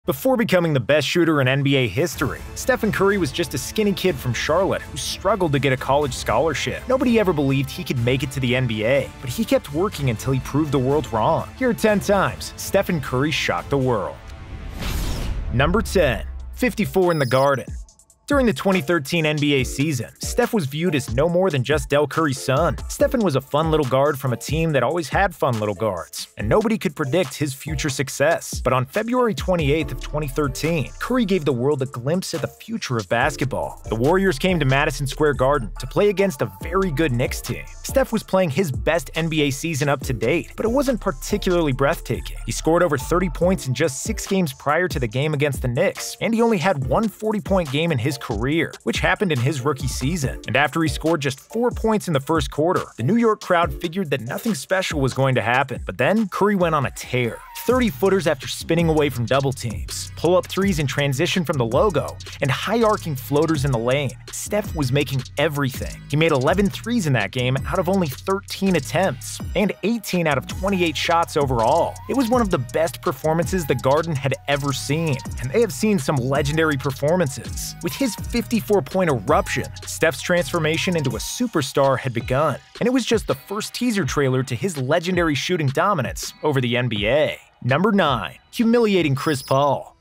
Before becoming the best shooter in NBA history, Stephen Curry was just a skinny kid from Charlotte who struggled to get a college scholarship. Nobody ever believed he could make it to the NBA, but he kept working until he proved the world wrong. Here are 10 times Stephen Curry shocked the world. Number 10. 54 in the Garden. During the 2013 NBA season, Steph was viewed as no more than just Del Curry's son. Stephen was a fun little guard from a team that always had fun little guards, and nobody could predict his future success. But on February 28th of 2013, Curry gave the world a glimpse at the future of basketball. The Warriors came to Madison Square Garden to play against a very good Knicks team. Steph was playing his best NBA season up to date, but it wasn't particularly breathtaking. He scored over 30 points in just 6 games prior to the game against the Knicks, and he only had one 40-point game in his career, which happened in his rookie season. And after he scored just 4 points in the first quarter, the New York crowd figured that nothing special was going to happen. But then, Curry went on a tear. 30-footers after spinning away from double teams, pull-up threes in transition from the logo, and high-arcing floaters in the lane. Steph was making everything. He made 11 threes in that game out of only 13 attempts, and 18 out of 28 shots overall. It was one of the best performances the Garden had ever seen, and they have seen some legendary performances. With his 54-point eruption, Steph's transformation into a superstar had begun, and it was just the first teaser trailer to his legendary shooting dominance over the NBA. Number 9. Humiliating Chris Paul.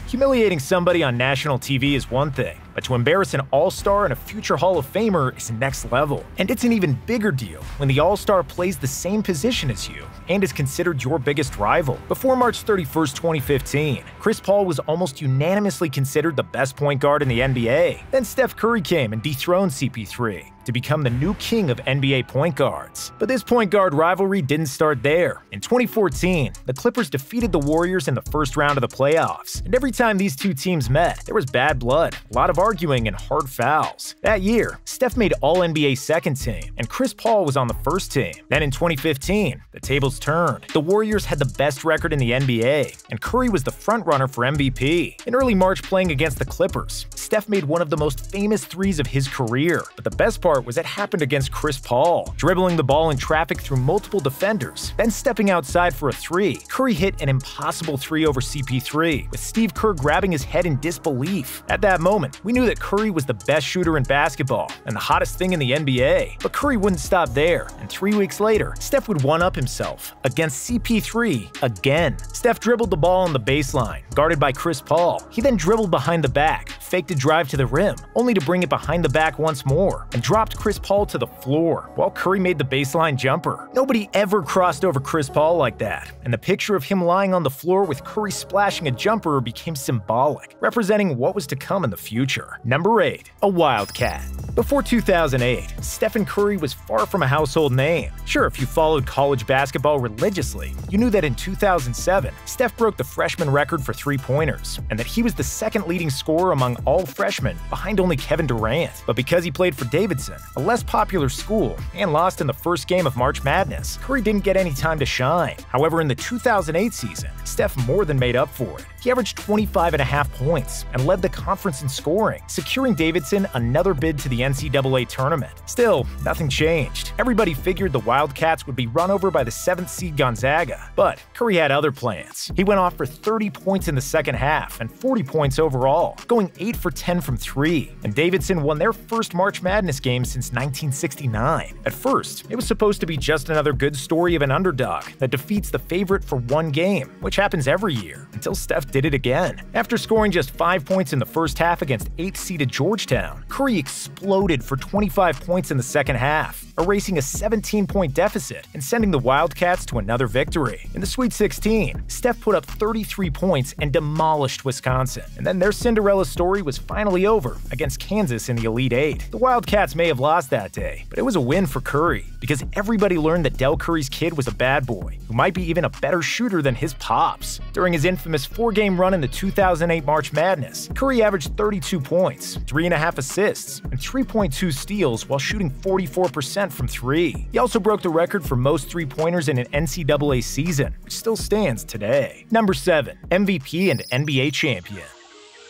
Humiliating somebody on national TV is one thing, but to embarrass an All-Star and a future Hall of Famer is next level. And it's an even bigger deal when the All-Star plays the same position as you and is considered your biggest rival. Before March 31st, 2015, Chris Paul was almost unanimously considered the best point guard in the NBA. Then Steph Curry came and dethroned CP3 to become the new king of NBA point guards. But this point guard rivalry didn't start there. In 2014, the Clippers defeated the Warriors in the first round of the playoffs, and every time these two teams met, there was bad blood, a lot of arguing, and hard fouls. That year, Steph made All-NBA second team, and Chris Paul was on the first team. Then in 2015, the tables turned. The Warriors had the best record in the NBA, and Curry was the frontrunner for MVP. In early March playing against the Clippers, Steph made one of the most famous threes of his career, but the best part was it happened against Chris Paul, dribbling the ball in traffic through multiple defenders, then stepping outside for a three. Curry hit an impossible three over CP3, with Steve Kerr grabbing his head in disbelief. At that moment, we knew that Curry was the best shooter in basketball and the hottest thing in the NBA. But Curry wouldn't stop there, and 3 weeks later, Steph would one-up himself against CP3 again. Steph dribbled the ball on the baseline, guarded by Chris Paul. He then dribbled behind the back, faked a drive to the rim, only to bring it behind the back once more, and dropped Chris Paul to the floor, while Curry made the baseline jumper. Nobody ever crossed over Chris Paul like that, and the picture of him lying on the floor with Curry splashing a jumper became symbolic, representing what was to come in the future. Number 8. A Wildcat. Before 2008, Stephen Curry was far from a household name. Sure, if you followed college basketball religiously, you knew that in 2007, Steph broke the freshman record for three-pointers, and that he was the second leading scorer among all freshmen, behind only Kevin Durant. But because he played for Davidson, a less popular school, and lost in the first game of March Madness, Curry didn't get any time to shine. However, in the 2008 season, Steph more than made up for it. He averaged 25.5 points and led the conference in scoring, securing Davidson another bid to the NCAA tournament. Still, nothing changed. Everybody figured the Wildcats would be run over by the 7th seed Gonzaga, but Curry had other plans. He went off for 30 points in the second half and 40 points overall, going 8 for 10 from 3, and Davidson won their first March Madness game since 1969. At first, it was supposed to be just another good story of an underdog that defeats the favorite for one game, which happens every year, until Steph did it again. After scoring just 5 points in the first half against 8th-seeded Georgetown, Curry exploded for 25 points in the second half, erasing a 17-point deficit and sending the Wildcats to another victory. In the Sweet 16, Steph put up 33 points and demolished Wisconsin. And then their Cinderella story was finally over against Kansas in the Elite Eight. The Wildcats may have lost that day, but it was a win for Curry, because everybody learned that Del Curry's kid was a bad boy, who might be even a better shooter than his pops. During his infamous 4-game run in the 2008 March Madness, Curry averaged 32 points, 3.5 assists, and 3.2 steals while shooting 44% from 3. He also broke the record for most three-pointers in an NCAA season, which still stands today. Number 7. MVP and NBA champion.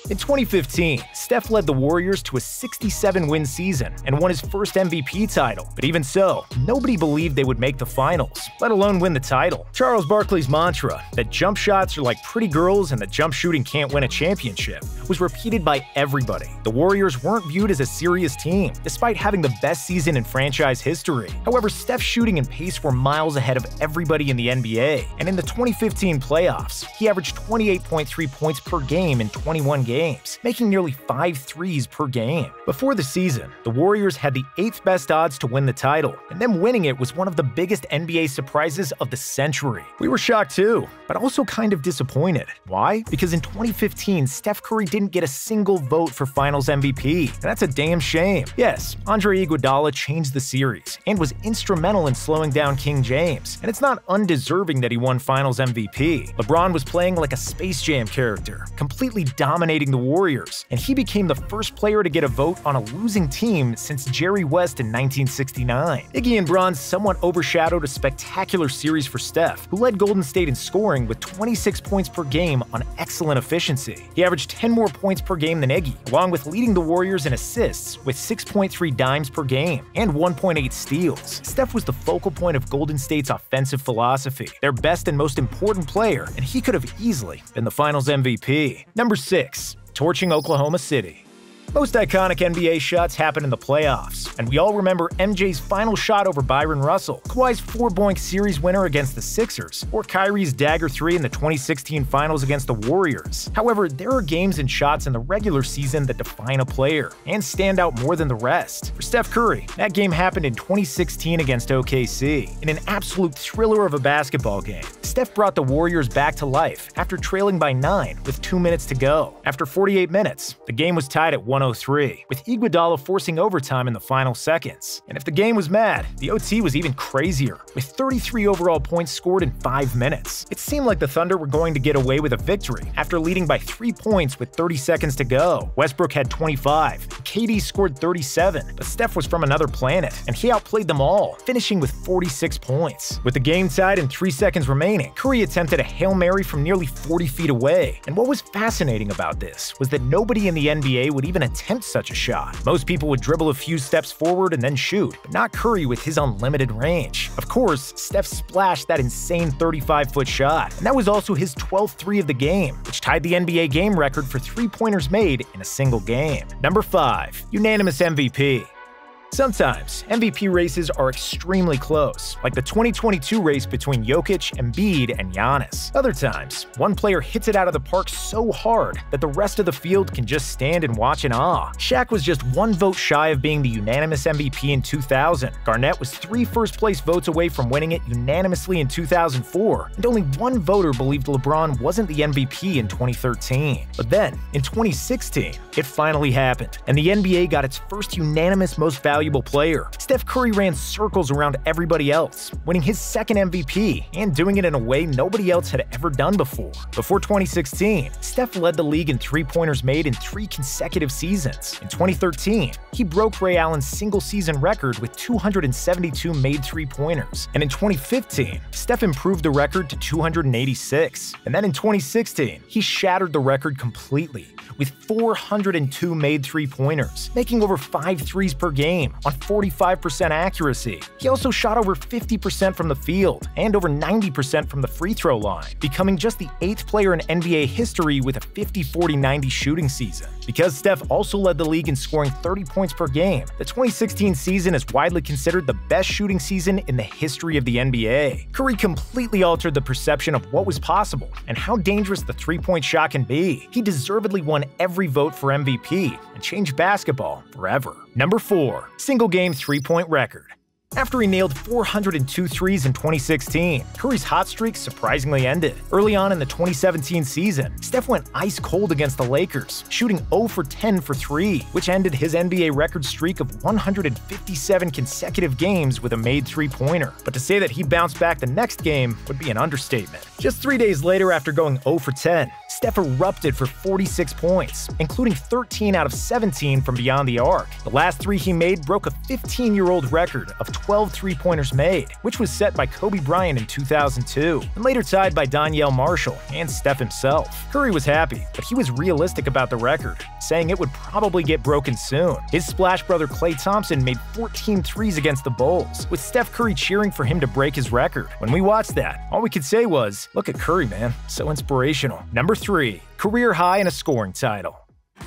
In 2015, Steph led the Warriors to a 67-win season and won his first MVP title. But even so, nobody believed they would make the finals, let alone win the title. Charles Barkley's mantra that jump shots are like pretty girls and that jump shooting can't win a championship was repeated by everybody. The Warriors weren't viewed as a serious team, despite having the best season in franchise history. However, Steph's shooting and pace were miles ahead of everybody in the NBA, and in the 2015 playoffs, he averaged 28.3 points per game in 21 games, making nearly 5 threes per game. Before the season, the Warriors had the 8th best odds to win the title, and them winning it was one of the biggest NBA surprises of the century. We were shocked too, but also kind of disappointed. Why? Because in 2015, Steph Curry didn't get a single vote for Finals MVP, and that's a damn shame. Yes, Andre Iguodala changed the series and was instrumental in slowing down King James, and it's not undeserving that he won Finals MVP. LeBron was playing like a Space Jam character, completely dominating the Warriors, and he became the first player to get a vote on a losing team since Jerry West in 1969. Iggy and Bron somewhat overshadowed a spectacular series for Steph, who led Golden State in scoring with 26 points per game on excellent efficiency. He averaged 10 more points per game than Iggy, along with leading the Warriors in assists with 6.3 dimes per game and 1.8 steals. Steph was the focal point of Golden State's offensive philosophy, their best and most important player, and he could have easily been the Finals MVP. Number 6. Torching Oklahoma City. Most iconic NBA shots happen in the playoffs, and we all remember MJ's final shot over Byron Russell, Kawhi's 4-point series winner against the Sixers, or Kyrie's dagger 3 in the 2016 finals against the Warriors. However, there are games and shots in the regular season that define a player and stand out more than the rest. For Steph Curry, that game happened in 2016 against OKC. In an absolute thriller of a basketball game, Steph brought the Warriors back to life after trailing by 9 with 2 minutes to go. After 48 minutes, the game was tied at 103, with Iguodala forcing overtime in the final seconds. And if the game was mad, the OT was even crazier, with 33 overall points scored in 5 minutes. It seemed like the Thunder were going to get away with a victory after leading by 3 points with 30 seconds to go. Westbrook had 25, KD scored 37, but Steph was from another planet, and he outplayed them all, finishing with 46 points. With the game tied and 3 seconds remaining, Curry attempted a Hail Mary from nearly 40 feet away. And what was fascinating about this was that nobody in the NBA would even attempt such a shot. Most people would dribble a few steps forward and then shoot, but not Curry with his unlimited range. Of course, Steph splashed that insane 35-foot shot, and that was also his 12th three of the game, which tied the NBA game record for three-pointers made in a single game. Number 5. Unanimous MVP. Sometimes, MVP races are extremely close, like the 2022 race between Jokic, Embiid, and Giannis. Other times, one player hits it out of the park so hard that the rest of the field can just stand and watch in awe. Shaq was just 1 vote shy of being the unanimous MVP in 2000. Garnett was 3 first-place votes away from winning it unanimously in 2004, and only 1 voter believed LeBron wasn't the MVP in 2013. But then, in 2016, it finally happened, and the NBA got its first unanimous most valuable player. Steph Curry ran circles around everybody else, winning his 2nd MVP and doing it in a way nobody else had ever done before. Before 2016, Steph led the league in three-pointers made in 3 consecutive seasons. In 2013, he broke Ray Allen's single-season record with 272 made three-pointers. And in 2015, Steph improved the record to 286. And then in 2016, he shattered the record completely with 402 made three-pointers, making over 5 threes per game on 45% accuracy. He also shot over 50% from the field and over 90% from the free throw line, becoming just the 8th player in NBA history with a 50-40-90 shooting season. Because Steph also led the league in scoring 30 points per game, the 2016 season is widely considered the best shooting season in the history of the NBA. Curry completely altered the perception of what was possible and how dangerous the three-point shot can be. He deservedly won every vote for MVP and changed basketball forever. Number 4. Single-game three-point record. After he nailed 402 threes in 2016, Curry's hot streak surprisingly ended. Early on in the 2017 season, Steph went ice cold against the Lakers, shooting 0 for 10 for 3, which ended his NBA record streak of 157 consecutive games with a made three-pointer. But to say that he bounced back the next game would be an understatement. Just 3 days later, after going 0 for 10, Steph erupted for 46 points, including 13 out of 17 from beyond the arc. The last 3 he made broke a 15-year-old record of 12 three-pointers made, which was set by Kobe Bryant in 2002, and later tied by Donyell Marshall and Steph himself. Curry was happy, but he was realistic about the record, saying it would probably get broken soon. His splash brother Klay Thompson made 14 threes against the Bulls, with Steph Curry cheering for him to break his record. When we watched that, all we could say was, look at Curry, man, so inspirational. Number 3. Career high in a scoring title.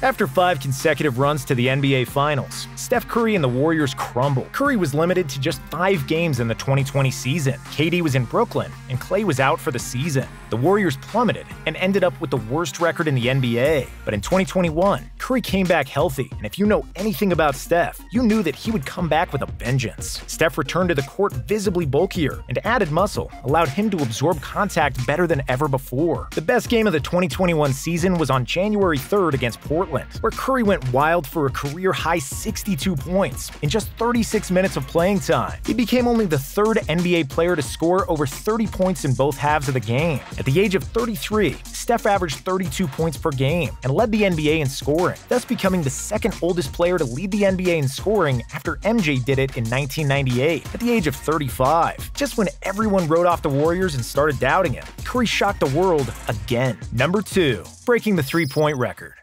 After 5 consecutive runs to the NBA Finals, Steph Curry and the Warriors crumbled. Curry was limited to just 5 games in the 2020 season. KD was in Brooklyn, and Klay was out for the season. The Warriors plummeted and ended up with the worst record in the NBA. But in 2021, Curry came back healthy, and if you know anything about Steph, you knew that he would come back with a vengeance. Steph returned to the court visibly bulkier, and added muscle allowed him to absorb contact better than ever before. The best game of the 2021 season was on January 3rd against Portland, where Curry went wild for a career-high 62 points in just 36 minutes of playing time. He became only the 3rd NBA player to score over 30 points in both halves of the game. At the age of 33, Steph averaged 32 points per game and led the NBA in scoring, thus becoming the 2nd oldest player to lead the NBA in scoring after MJ did it in 1998 at the age of 35. Just when everyone wrote off the Warriors and started doubting him, Curry shocked the world again. Number 2. Breaking the three-point record.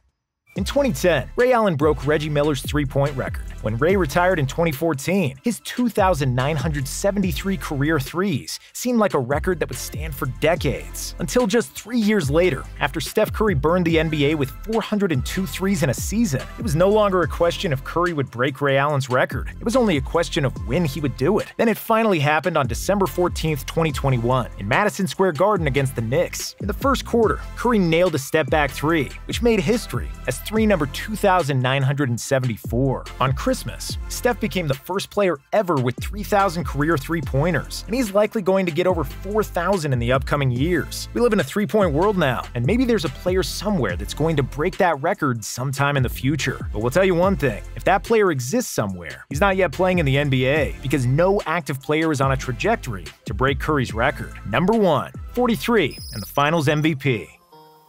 In 2010, Ray Allen broke Reggie Miller's three-point record. When Ray retired in 2014, his 2,973 career threes seemed like a record that would stand for decades. Until just 3 years later, after Steph Curry burned the NBA with 402 threes in a season, it was no longer a question if Curry would break Ray Allen's record. It was only a question of when he would do it. Then it finally happened on December 14th, 2021, in Madison Square Garden against the Knicks. In the first quarter, Curry nailed a step-back three, which made history as three number 2,974. On Christmas, Steph became the first player ever with 3,000 career three-pointers, and he's likely going to get over 4,000 in the upcoming years. We live in a three-point world now, and maybe there's a player somewhere that's going to break that record sometime in the future. But we'll tell you one thing, if that player exists somewhere, he's not yet playing in the NBA, because no active player is on a trajectory to break Curry's record. Number 1, 43, and the Finals MVP.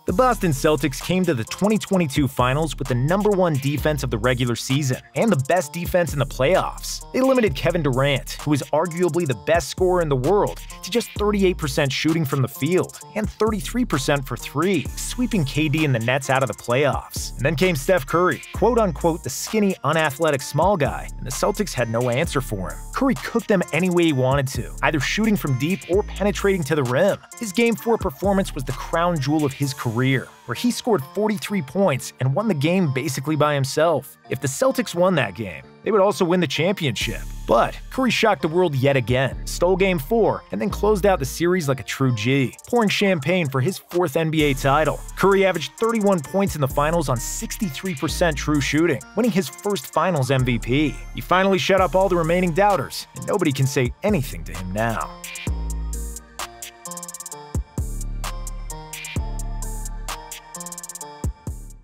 The Boston Celtics came to the 2022 Finals with the #1 defense of the regular season and the best defense in the playoffs. They limited Kevin Durant, who is arguably the best scorer in the world, to just 38% shooting from the field and 33% for three, sweeping KD and the Nets out of the playoffs. And then came Steph Curry, quote-unquote the skinny, unathletic small guy, and the Celtics had no answer for him. Curry cooked them any way he wanted to, either shooting from deep or penetrating to the rim. His Game 4 performance was the crown jewel of his career, where he scored 43 points and won the game basically by himself. If the Celtics won that game, they would also win the championship. But Curry shocked the world yet again, stole Game 4, and then closed out the series like a true G, pouring champagne for his 4th NBA title. Curry averaged 31 points in the finals on 63% true shooting, winning his first Finals MVP. He finally shut up all the remaining doubters, and nobody can say anything to him now.